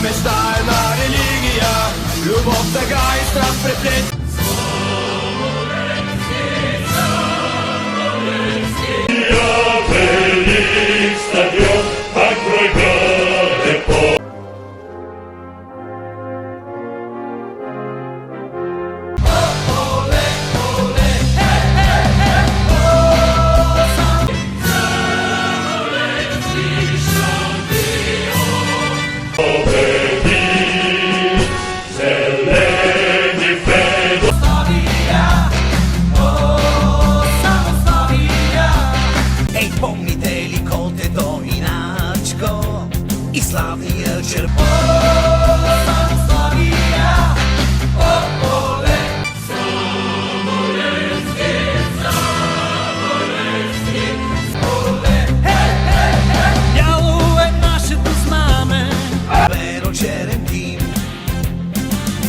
мечта, една религия, любов, тъга и страст преплет. Помните ли котето иначко и славния черпо? Славия, оле! Самолевски, оле! Бяло е нашето знаме, бело-черен дим,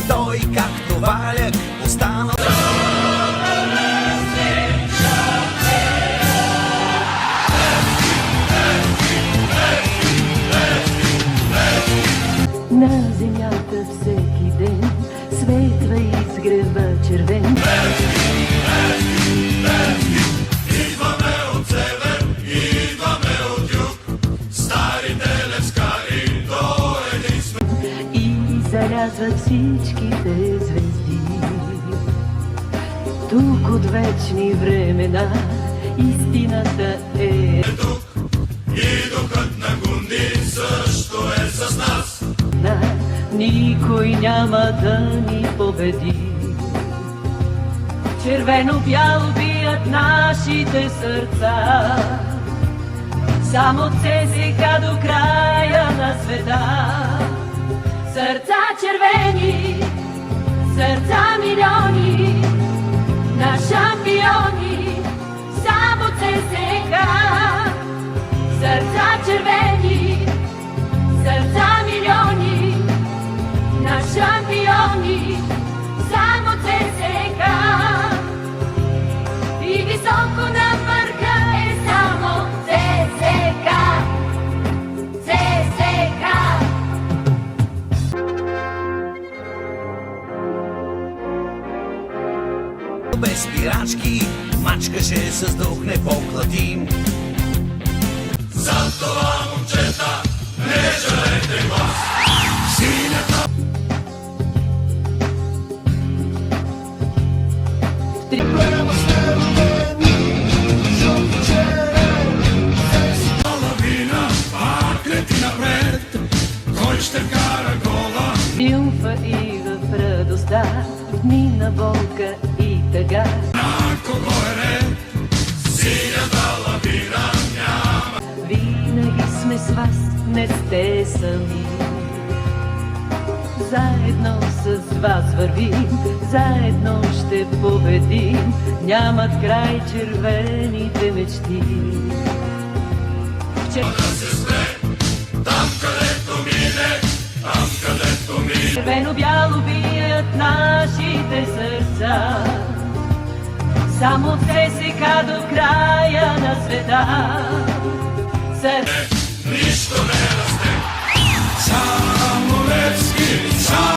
той както валяк останал. На земята всеки ден светва и изгрева червен. Идваме от север, идваме от юг, старите левскари до един сме. И залязват всичките звезди. Тук от вечни времена истината е. Тук и духът на Гунди също е с нас. Никой няма да ни победи. Червено-бяло бият нашите сърца, само от ЦСКА до края на света. Сърца червени, сърца милиони, на шампиони, само ЦСКА. Сърца червени, сърца милиони, на шампиони, само ЦСКА. И високо на върха е само ЦСКА. ЦСКА. Без спирачки мачкаше с дух непоклатим. За това, момчета, не жалейте глас. Синята лавина, пак лети напред. Кой ще вкара гола? Триумфа и в радостта, в дни на болка и тъга. На кого е ред? Синята лавина няма. Винаги сме с вас, не сте сами. Заедно с вас вървим, заедно ще победим. Нямат край червените мечти. Да се спре, там където мине, там където мине. Червено-бяло бият нашите сърца, само от ЦСКА до края на света. Нищо не расте. Само Левски,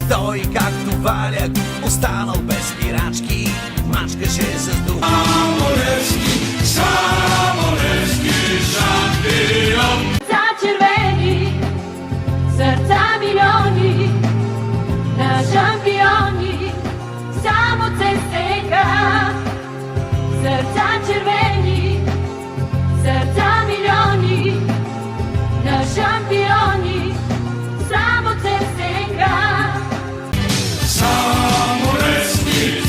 Той както валяк останал без спирачки, мачкаше с дух. само Левски, шампион. Сърца червени, сърца милиони, на шампиони, само ЦСКА. Сърца червени, сърца милиони, на шампиони, само ЦСКА. Само Левски,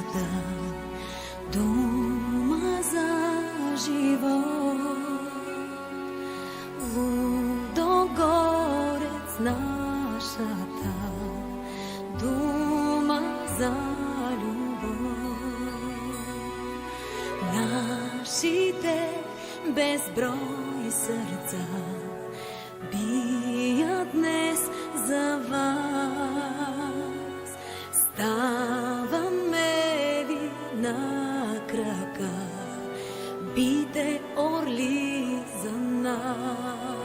нашата дума за живот. Лудогорец нашата дума за любов. Нашите безброй сърца бият днес за вас. Ставаме ви на крака, бите орли за нас.